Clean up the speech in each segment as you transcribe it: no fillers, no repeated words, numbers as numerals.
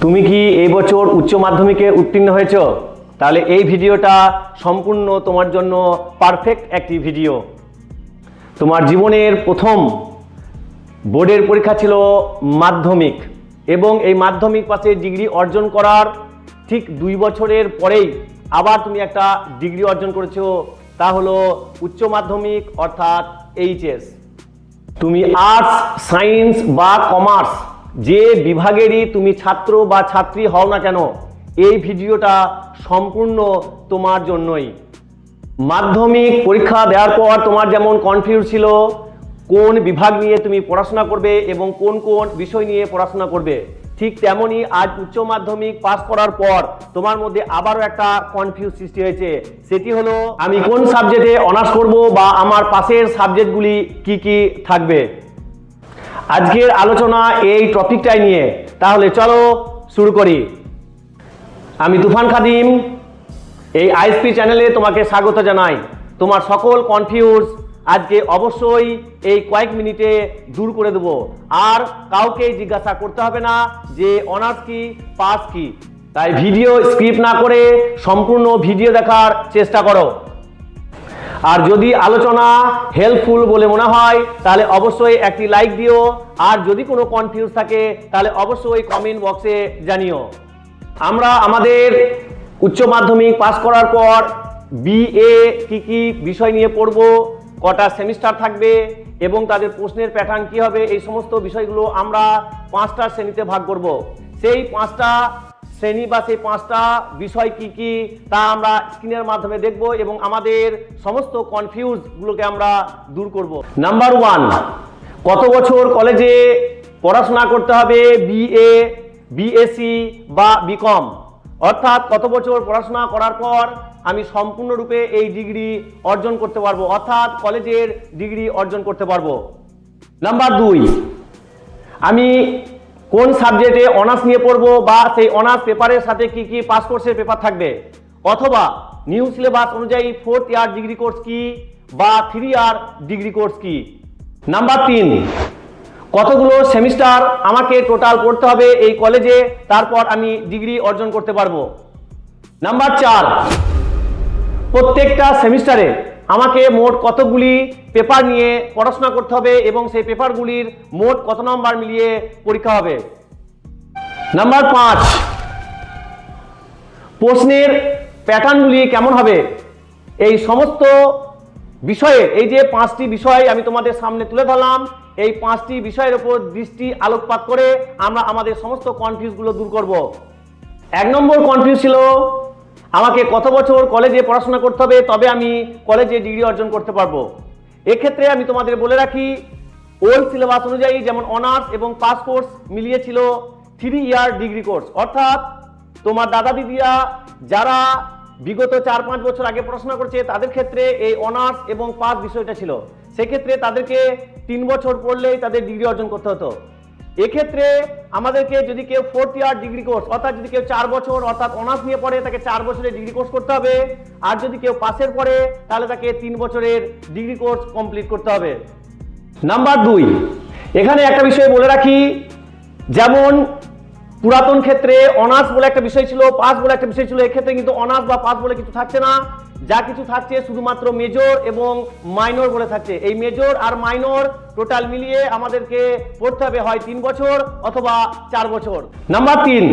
তুমি কি এই বছর উচ্চ মাধ্যমিকে উত্তীর্ণ হয়েছো? তাহলে এই ভিডিওটা সম্পূর্ণ তোমার জন্য পারফেক্ট একটি ভিডিও। তোমার জীবনের প্রথম বোর্ডের পরীক্ষা ছিল মাধ্যমিক, এবং এই মাধ্যমিক পাশে ডিগ্রি অর্জন করার ঠিক 2 বছরের পরেই আবার তুমি একটা ডিগ্রি অর্জন করেছো, তা হলো উচ্চ মাধ্যমিক অর্থাৎ এইচএস। তুমি আর্টস, সায়েন্স বা কমার্স যে বিভাগেরই তুমি ছাত্র বা ছাত্রী হও না কেন, এই ভিডিওটা সম্পূর্ণ তোমার জন্যই। মাধ্যমিক পরীক্ষা দেওয়ার পর তোমার যেমন কনফিউজ ছিল কোন বিভাগ নিয়ে তুমি পড়াশোনা করবে এবং কোন কোন বিষয় নিয়ে পড়াশোনা করবে, ঠিক তেমনই আজ উচ্চ মাধ্যমিক পাস করার পর তোমার মধ্যে আবারও একটা কনফিউজ সৃষ্টি হয়েছে। সেটি হলো আমি কোন সাবজেক্টে অনার্স করব বা আমার পাশের সাবজেক্টগুলি কি কি থাকবে। আজকের আলোচনা এই টপিকটাই নিয়ে, তাহলে চলো শুরু করি। আমি তুফান খাদিম, এই আইএসপি চ্যানেলে তোমাকে স্বাগত জানাই। তোমার সকল কনফিউজ আজকে অবশ্যই এই কয়েক মিনিটে দূর করে দেব। আর কাউকে জিজ্ঞাসা করতে হবে না যে অনার্স কি, পাস কি। তাই ভিডিও স্কিপ না করে সম্পূর্ণ ভিডিও দেখার চেষ্টা করো। আর যদি আলোচনা হেল্পফুল বলে মনে হয় তাহলে অবশ্যই একটি লাইক দিও, আর যদি কোনো কনফিউজ থাকে তাহলে অবশ্যই কমেন্ট বক্সে জানিও। আমরা আমাদের উচ্চ মাধ্যমিক পাস করার পর বিএ কি বিষয় নিয়ে পড়ব, কটা সেমিস্টার থাকবে এবং তাদের প্রশ্নের প্যাটার্ন কি হবে, এই সমস্ত বিষয়গুলো আমরা 5টা শ্রেণীতে ভাগ করব। সেই 5টা শ্রেণী বা সেই 5টা বিষয় কি কি তা আমরা স্ক্রিনের মাধ্যমে দেখব এবং আমাদের সমস্ত কনফিউজগুলোকে আমরা দূর করব। নাম্বার 1, কত বছর কলেজে পড়াশোনা করতে হবে বিএ, বিএসসি বা বিকম, অর্থাৎ কত বছর পড়াশোনা করার পর আমি সম্পূর্ণরূপে এই ডিগ্রি অর্জন করতে পারবো, অর্থাৎ কলেজের ডিগ্রি অর্জন করতে পারবো। নাম্বার 2, আমি কোন সাবজেক্টে অনার্স নিয়ে পড়বো বা সেই অনার্স পেপারের সাথে কি কি পাস কোর্সের পেপার থাকবে, অথবা নিউ সিলেবাস অনুযায়ী 4th ইয়ার ডিগ্রি কোর্স কি বা 3 ইয়ার ডিগ্রি কোর্স কি। নাম্বার 3, কতগুলো সেমিস্টার আমাকে টোটাল পড়তে হবে এই কলেজে, তারপর আমি ডিগ্রি অর্জন করতে পারবো। নাম্বার 4, প্রত্যেকটা সেমিস্টারে আমাকে মোট কতগুলি পেপার নিয়ে পড়াশোনা করতে হবে এবং সেই পেপারগুলির মোট কত নম্বর মিলিয়ে পরীক্ষা হবে। নাম্বার 5, প্রশ্নের প্যাটার্নগুলি কেমন হবে। এই সমস্ত বিষয়ে, এই যে 5টি বিষয় আমি তোমাদের সামনে তুলে ধরলাম, এই 5টি বিষয়ের উপর দৃষ্টি আলোকপাত করে আমরা আমাদের সমস্ত কনফিউজগুলো দূর করব। 1 নম্বর কনফিউজ ছিল আমাকে কত বছর কলেজে পড়াশোনা করতে হবে তবে আমি কলেজে ডিগ্রি অর্জন করতে পারবো। এক্ষেত্রে আমি তোমাদের বলে রাখি, ওল্ড সিলেবাস অনুযায়ী যেমন অনার্স এবং পাস কোর্স মিলিয়ে ছিল 3 ইয়ার ডিগ্রি কোর্স, অর্থাৎ তোমার দাদা দিদিরা যারা বিগত 4-5 বছর আগে পড়াশোনা করছে তাদের ক্ষেত্রে এই অনার্স এবং পাস বিষয়টা ছিল। সেক্ষেত্রে তাদেরকে 3 বছর পড়লেই তাদের ডিগ্রি অর্জন করতে হতো। এক্ষেত্রে আমাদেরকে যদি কেউ 4th ইয়ার ডিগ্রি কোর্স, অর্থাৎ যদি কেউ 4 বছর অর্থাৎ অনার্স নিয়ে পড়ে তাকে 4 বছরের ডিগ্রি কোর্স করতে হবে, আর যদি কেউ পাসের পড়ে তাহলে তাকে 3 বছরের ডিগ্রি কোর্স কমপ্লিট করতে হবে। নাম্বার 2, এখানে একটা বিষয় বলে রাখি, যেমন পুরাতন ক্ষেত্রে অনার্স বলে একটা বিষয় ছিল, পাস বলে একটা বিষয় ছিল, এক্ষেত্রে কিন্তু অনার্স বা পাস বলে কিছু থাকছে না। যা কিছু থাকছে শুধুমাত্র মেজর এবং মাইনর বলে থাকছে। এই মেজর আর মাইনর টোটাল মিলিয়ে আমাদেরকে পড়তে হবে হয় 3 বছর অথবা 4 বছর। নাম্বার 3,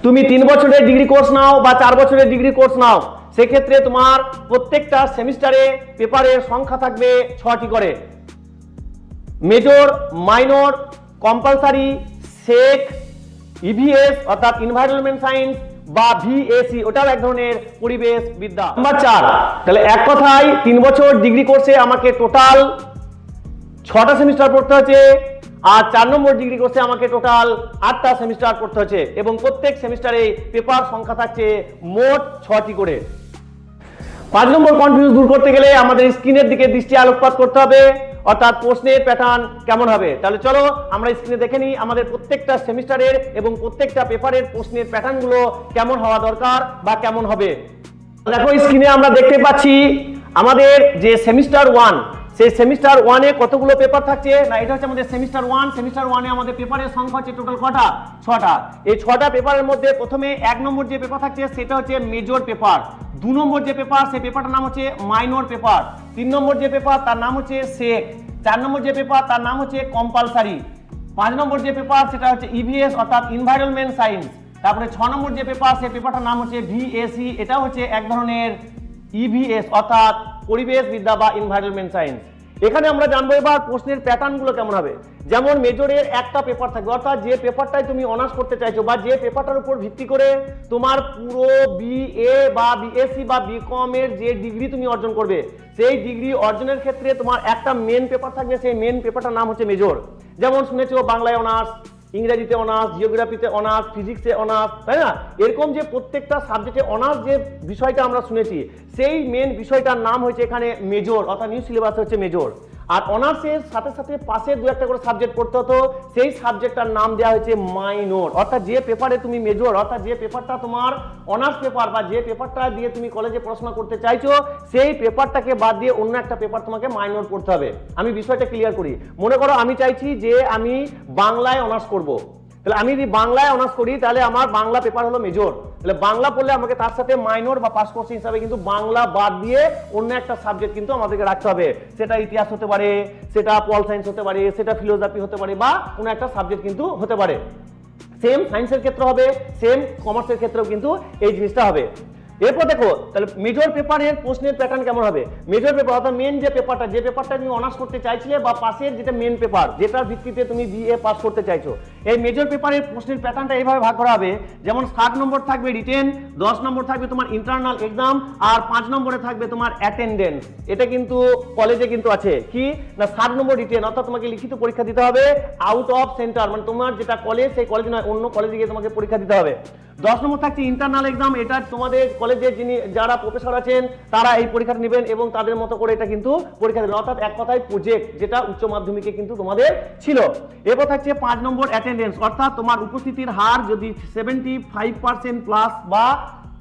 তুমি 3 বছরের ডিগ্রি কোর্স নাও বা 4 বছরের ডিগ্রি কোর্স নাও, সেক্ষেত্রে তোমার প্রত্যেকটা সেমিস্টারে পেপারের সংখ্যা থাকবে 6টি করে। মেজর, মাইনর, কম্পালসারি, সেক, ইভিএস অর্থাৎ এনভায়রনমেন্ট সায়েন্স বা ভিএসি, ওটাও এক ধরনের পরিবেশ বিদ্যা। নাম্বার 4, তাহলে এক কথায় 3 বছর ডিগ্রি কোর্সে আমাকে টোটাল 6টা সেমিস্টার পড়তে হচ্ছে, আর 4 নম্বর ডিগ্রি কোর্সে আমাকে টোটাল 8টা সেমিস্টার পড়তে হচ্ছে, এবং প্রত্যেক সেমিস্টারে পেপার সংখ্যা থাকছে মোট 6টি করে। 5 নম্বর কনফিউজ দূর করতে গেলে আমাদের স্ক্রিনের দিকে দৃষ্টি আলোকপাত করতে হবে, অর্থাৎ প্রশ্নের প্যাটার্ন কেমন হবে। তাহলে চলো আমরা স্ক্রিনে দেখে নিই আমাদের প্রত্যেকটা সেমিস্টারের এবং প্রত্যেকটা পেপারের প্রশ্নের প্যাটার্নগুলো কেমন হওয়া দরকার বা কেমন হবে। দেখো স্ক্রিনে আমরা দেখতে পাচ্ছি আমাদের যে সেমিস্টার 1, সেই সেমিস্টার 1 এ কতগুলো পেপার থাকছে না, এটা হচ্ছে আমাদের সেমিস্টার 1। সেমিস্টার 1 এ আমাদের পেপারের সংখ্যা হচ্ছে টোটাল কটা, 6টা। এই 6টা পেপারের মধ্যে প্রথমে 1 নম্বর যে পেপার থাকছে সেটা হচ্ছে মেজর পেপার, 2 নম্বর যে পেপার সেই পেপারটার নাম হচ্ছে মাইনর পেপার, 3 নম্বর যে পেপার তার নাম হচ্ছে সেক, 4 নম্বর যে পেপার তার নাম হচ্ছে কম্পালসারি, 5 নম্বর যে পেপার সেটা হচ্ছে ইভিএস অর্থাৎ এনভায়রনমেন্ট সায়েন্স, তারপরে 6 নম্বর যে পেপার সেই পেপারটার নাম হচ্ছে ভিএসি, এটা হচ্ছে এক ধরনের ইভিএস অর্থাৎ পরিবেশ বিদ্যা বা এনভায়রনমেন্ট সায়েন্স। এখানে আমরা জানবো এবার প্রশ্নের প্যাটার্নগুলো কেমন হবে। যেমন মেজরের একটা পেপার থাকবে, অর্থাৎ যে পেপারটাই তুমি অনার্স করতে চাইছো বা যে পেপারটার উপর ভিত্তি করে তোমার পুরো বিএ বা বিএসসি বা বিকম এর যে ডিগ্রি তুমি অর্জন করবে, সেই ডিগ্রি অর্জনের ক্ষেত্রে তোমার একটা মেন পেপার থাকবে, সেই মেন পেপারটার নাম হচ্ছে মেজর। যেমন শুনেছো বাংলায় অনার্স, ইংরেজিতে অনার্স, জিওগ্রাফিতে অনার্স, ফিজিক্সে অনার্স, তাই না? এরকম যে প্রত্যেকটা সাবজেক্টে অনার্স যে বিষয়টা আমরা শুনেছি সেই মেন বিষয়টার নাম হচ্ছে এখানে মেজর, অর্থাৎ নিউ সিলেবাসে হচ্ছে মেজর। আর অনার্সের সাথে সাথে পাশে দু একটা করে সাবজেক্ট পড়তে হতো, সেই সাবজেক্টটার নাম দেওয়া হয়েছে মাইনর। অর্থাৎ যে পেপারে তুমি মেজর, অর্থাৎ যে পেপারটা তোমার অনার্স পেপার বা যে পেপারটা দিয়ে তুমি কলেজে পড়াশোনা করতে চাইছো সেই পেপারটাকে বাদ দিয়ে অন্য একটা পেপার তোমাকে মাইনর পড়তে হবে। আমি বিষয়টা ক্লিয়ার করি। মনে করো আমি চাইছি যে আমি বাংলায় অনার্স করব, তাহলে আমি যদি বাংলায় অনার্স করি তাহলে আমার বাংলা পেপার হলো মেজর, তাহলে বাংলা পড়লে আমাকে তার সাথে মাইনর বা পাস কোর্স হিসাবে কিন্তু বাংলা বাদ দিয়ে অন্য একটা সাবজেক্ট কিন্তু আমাদেরকে রাখতে হবে। সেটা ইতিহাস হতে পারে, সেটা পল সায়েন্স হতে পারে, সেটা ফিলোসফি হতে পারে বা কোনো একটা সাবজেক্ট কিন্তু হতে পারে। সেম সায়েন্সের ক্ষেত্রে হবে, সেম কমার্সের ক্ষেত্রেও কিন্তু এই জিনিসটা হবে। এরপর দেখো তাহলে মেজর পেপারের প্রশ্নের প্যাটার্ন কেমন হবে। মেজর পেপার অর্থাৎ মেন যে পেপারটা, যে পেপারটা তুমি অনার্স করতে চাইছিলে বা পাশের যেটা মেন পেপার যেটার ভিত্তিতে তুমি বিএ পাস করতে চাইছো, এই মেজর পেপারের প্রশ্নের প্যাটার্নটা এইভাবে ভাগ করা হবে। যেমন 60 নম্বর থাকবে রিটেন, 10 নম্বর থাকবে তোমার ইন্টারনাল এক্সাম, আর 5 নম্বরে থাকবে তোমার অ্যাটেন্ডেন্স। এটা কিন্তু কলেজে কিন্তু আছে কি না 60 নম্বর রিটেন, অর্থাৎ তোমাকে লিখিত পরীক্ষা দিতে হবে আউট অফ সেন্টার, মানে তোমার যেটা কলেজ সেই কলেজ নয় অন্য কলেজে গিয়ে তোমাকে পরীক্ষা দিতে হবে। 10 নম্বর থাকছে ইন্টারনাল এক্সাম, এটা তোমাদের কলেজের যারা প্রফেসর আছেন তারা এই পরীক্ষাটা নেবেন এবং তাদের মতো করে এটা কিন্তু পরীক্ষা দেবেন, অর্থাৎ এক কথায় প্রজেক্ট যেটা উচ্চ মাধ্যমিকে কিন্তু তোমাদের ছিল। এরপর থাকছে 5 নম্বর অ্যাটেন্ডেন্স, অর্থাৎ তোমার উপস্থিতির হার যদি 75% প্লাস বা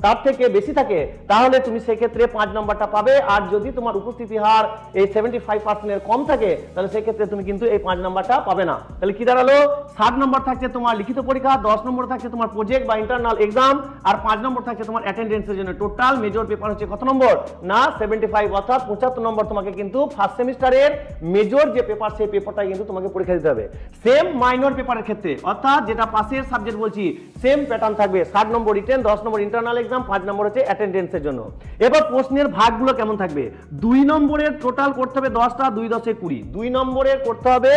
তার থেকে বেশি থাকে তাহলে তুমি সেক্ষেত্রে 5 নম্বরটা পাবে, আর যদি তোমার উপস্থিতি হার এই 75% এর কম থাকে তাহলে সেক্ষেত্রে তুমি কিন্তু এই 5 নম্বরটা পাবে না। তাহলে কি দাঁড়ালো 60 নম্বর থাকছে তোমার লিখিত পরীক্ষা, 10 নম্বর থাকছে তোমার প্রজেক্ট বা ইন্টারনাল এক্সাম, আর 5 নম্বর থাকছে তোমার অ্যাটেন্ডেন্সের জন্য। টোটাল মেজর পেপার হচ্ছে কত নম্বর না 75, অর্থাৎ 75 নম্বর তোমাকে কিন্তু ফার্স্ট সেমিস্টারের মেজর যে পেপার সেই পেপারটা কিন্তু তোমাকে পরীক্ষা দিতে হবে। সেম মাইনর পেপারের ক্ষেত্রে অর্থাৎ যেটা পাশের সাবজেক্ট বলছি সেম প্যাটার্ন থাকবে, 60 নম্বর রিটেন, 10 নম্বর ইন্টারনাল এক্সাম, 5 নম্বর হচ্ছে অ্যাটেন্ডেন্সের জন্য। এবার প্রশ্নের ভাগগুলো কেমন থাকবে। 2 নম্বরের টোটাল করতে হবে 10টা, 2 10 20, 2 নম্বরের করতে হবে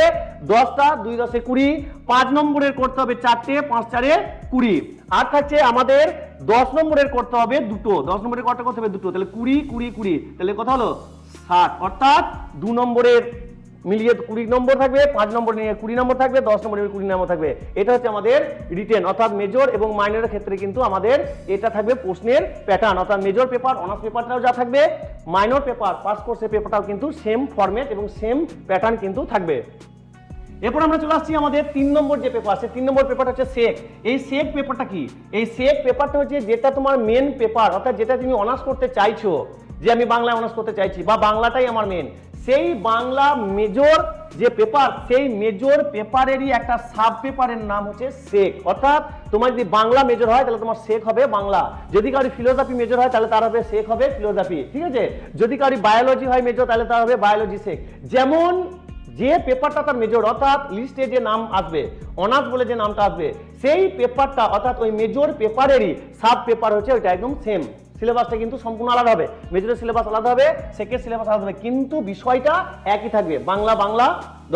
10টা, 2 10 20, 5 নম্বরের করতে হবে 4টে, 5 4 20, আর থাকছে আমাদের 10 নম্বরের করতে হবে দুটো, 10 নম্বরের কটা করতে হবে দুটো, তাহলে 20 20 20, তাহলে কত হলো 60, অর্থাৎ 2 নম্বরের মিলিয়ে 20 নম্বর থাকবে, 5 নম্বর নিয়ে 20 নম্বর থাকবে, 10 নম্বর নিয়ে 20 নম্বর থাকবে। এটা হচ্ছে আমাদের রিটেন, অর্থাৎ মেজর এবং মাইনরের ক্ষেত্রে কিন্তু আমাদের এটা থাকবে প্রশ্নের প্যাটার্ন, অর্থাৎ মেজর পেপার অনার্স পেপারটাও যা থাকবে, মাইনর পেপার পাস কোর্সের পেপারটাও কিন্তু সেম ফরম্যাট এবং সেম প্যাটার্ন কিন্তু থাকবে। এরপর আমরা চলে আসছি আমাদের 3 নম্বর যে পেপার, সেই 3 নম্বর পেপারটা হচ্ছে সেক। এই সেক পেপারটা কি, এই সেক পেপারটা হচ্ছে যেটা তোমার মেন পেপার, অর্থাৎ যেটা তুমি অনার্স করতে চাইছো, যে আমি বাংলায় অনার্স করতে চাইছি বা বাংলাটাই আমার মেন, সেই বাংলা মেজর যে পেপার সেই মেজর পেপারেরই একটা সাব পেপারের নাম হচ্ছে সেক। অর্থাৎ তোমার যদি বাংলা মেজর হয় তাহলে তোমার সেক হবে বাংলা, যদি কারো ফিলোসফি মেজর হয় তাহলে তার হবে সেক হবে ফিলোসফি, ঠিক আছে। যদি কারো বায়োলজি হয় মেজর তাহলে তার হবে বায়োলজি সেক। যেমন যে পেপারটা তার মেজর অর্থাৎ লিস্টে যে নাম আসবে অনার্স বলে যে নামটা আসবে সেই পেপারটা অর্থাৎ ওই মেজর পেপারেরই সাব পেপার হচ্ছে ওইটা একদম সেম। সিলেবাসটা কিন্তু সম্পূর্ণ আলাদা হবে, মেজরের সিলেবাস আলাদা হবে, সেকেন্ড সিলেবাস আলাদা হবে, কিন্তু বিষয়টা একই থাকবে, বাংলা বাংলা,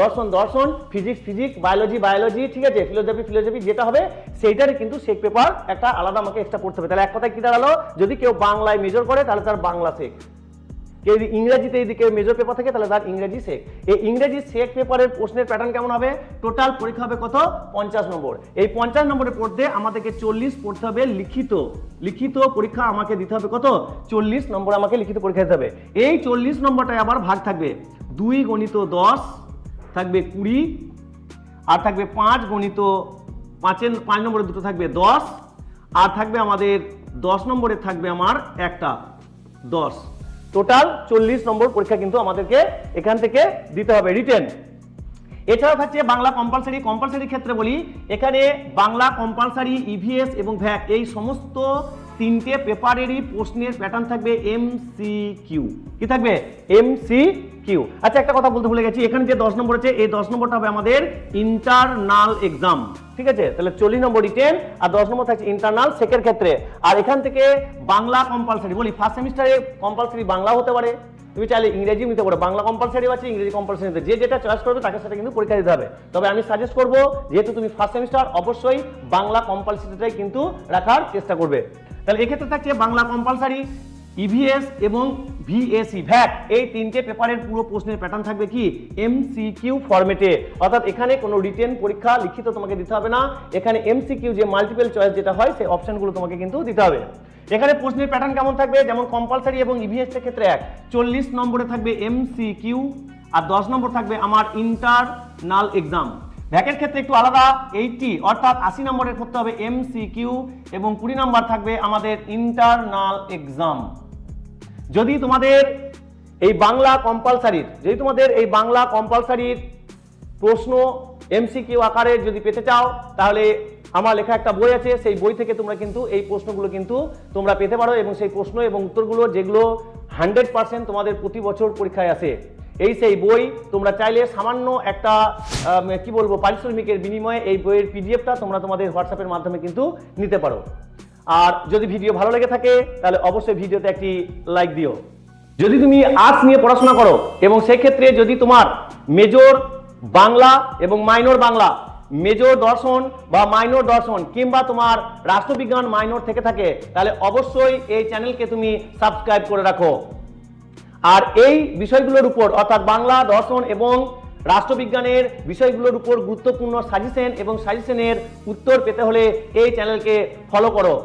দর্শন দর্শন, ফিজিক্স ফিজিক্স, বায়োলজি বায়োলজি, ঠিক আছে, ফিলোসফি ফিলোসফি, যেটা হবে সেইটারই কিন্তু সেক পেপার একটা আলাদা আমাকে এক্সট্রা পড়তে হবে। তাহলে এক কথায় কি দাঁড়ালো, যদি কেউ বাংলায় মেজর করে তাহলে তার বাংলা সেক, কেউ যদি ইংরেজিতে যদি কেউ মেজর পেপার থাকে তাহলে তার ইংরেজি সেক। এই ইংরেজি সেক পেপারের প্রশ্নের প্যাটার্ন কেমন হবে, টোটাল পরীক্ষা হবে কত 50 নম্বর। এই 50 নম্বরের পড়তে আমাদেরকে 40 পড়তে হবে লিখিত, লিখিত পরীক্ষা আমাকে দিতে হবে কত 40 নম্বর আমাকে লিখিত পরীক্ষা দিতে হবে। এই 40 নম্বরটায় আবার ভাগ থাকবে 2 গণিত 10 থাকবে 20, আর থাকবে 5 গণিত 5 নম্বরে দুটো থাকবে 10, আর থাকবে আমাদের 10 নম্বরে থাকবে আমার একটা 10। টোটাল 40 নম্বর পরীক্ষা কিন্তু আমাদেরকে এখান থেকে দিতে হবে রিটেন। এছাড়াও থাকছে বাংলা কম্পালসারি ক্ষেত্রে বলি, এখানে বাংলা কম্পালসারি, ইভিএস এবং ভ্যাক এই সমস্ত তিনটে পেপারেরই প্রশ্নের প্যাটার্ন থাকবে এমসিকিউ। কি থাকবে? এমসিকিউ। আচ্ছা, একটা কথা বলতে ভুলে গেছি, এখানে যে 10 নম্বর আছে এই 10 নম্বরটা হবে আমাদের ইন্টারনাল এক্সাম। ঠিক আছে, তাহলে 40 নম্বর রিটেন আর 10 নম্বর থাকছে ইন্টারনাল সেকের ক্ষেত্রে। আর এখান থেকে বাংলা কম্পালসারি বলি, ফার্স্ট সেমিস্টারে কম্পালসারি বাংলা হতে পারে, তুমি চাইলে ইংরেজি নিতে পারো, বাংলা কম্পালসারি আছে, ইংরেজি কম্পালসারি নিতে, যে যেটা চয়েস করবে তাকে সেটা কিন্তু পরীক্ষা দিতে হবে। তবে আমি সাজেস্ট করব, যেহেতু তুমি ফার্স্ট সেমিস্টার, অবশ্যই বাংলা কম্পালসারিটাই কিন্তু রাখার চেষ্টা করবে। তাহলে এক্ষেত্রে থাকছে বাংলা কম্পালসারি, ইভিএস এবং ভিএসি ভ্যাক এই তিনটে পেপারের পুরো প্রশ্নের প্যাটার্ন থাকবে কি এমসিকিউ ফরম্যাটে। অর্থাৎ এখানে কোনো রিটেন পরীক্ষা লিখিত তোমাকে দিতে হবে না, এখানে এমসিকিউ যে মাল্টিপল চয়েস যেটা হয় সেই অপশনগুলো তোমাকে কিন্তু দিতে হবে। এখানে প্রশ্নের প্যাটার্ন কেমন থাকবে, যেমন কম্পালসারি এবং ইভিএস এর ক্ষেত্রে 40 নম্বরে থাকবে এমসিকিউ আর 10 নম্বর থাকবে আমার ইন্টারনাল এক্সাম। ভ্যাকের ক্ষেত্রে একটু আলাদা, 80 অর্থাৎ 80 নম্বরের করতে হবে এমসিকিউ এবং 20 নম্বর থাকবে আমাদের ইন্টারনাল এক্সাম। যদি তোমাদের এই বাংলা কম্পালসারির প্রশ্ন এমসিকিউ আকারে যদি পেতে চাও, তাহলে আমার লেখা একটা বই আছে, সেই বই থেকে তোমরা কিন্তু এই প্রশ্নগুলো কিন্তু তোমরা পেতে পারো, এবং সেই প্রশ্ন এবং উত্তরগুলো যেগুলো 100% তোমাদের প্রতি বছর পরীক্ষায় আসে, সেই বই তোমরা চাইলে সামান্য একটা কি বলবো পারিশ্রমিকের বিনিময়ে এই বইয়ের পিডিএফটা তোমরা তোমাদের হোয়াটসঅ্যাপের মাধ্যমে কিন্তু নিতে পারো। আর যদি ভিডিও ভালো লেগে থাকে তাহলে অবশ্যই ভিডিওতে একটি লাইক দিও। যদি তুমি আর্টস নিয়ে পড়াশোনা করো এবং সেই ক্ষেত্রে যদি তোমার মেজর বাংলা এবং মাইনর বাংলা, মেজর দর্শন বা মাইনর দর্শন কিংবা তোমার রাষ্ট্রবিজ্ঞান মাইনর থেকে থাকে, তাহলে অবশ্যই এই চ্যানেলকে তুমি সাবস্ক্রাইব করে রাখো। আর এই বিষয়গুলোর উপর অর্থাৎ বাংলা, দর্শন এবং রাষ্ট্রবিজ্ঞানের বিষয়গুলোর উপর গুরুত্বপূর্ণ সাজেশন এবং সাজেশনের উত্তর পেতে হলে এই চ্যানেলকে ফলো করো।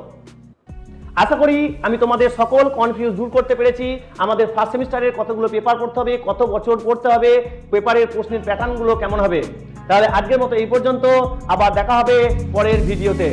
আশা করি আমি তোমাদের সকল কনফিউজ দূর করতে পেরেছি। আমাদের ফার্স্ট সেমিস্টারের কতগুলো পেপার পড়তে হবে, কত বছর পড়তে হবে, পেপারের প্রশ্নের প্যাটার্নগুলো কেমন হবে। তাহলে আজকের মতো এই পর্যন্ত, আবার দেখা হবে পরের ভিডিওতে।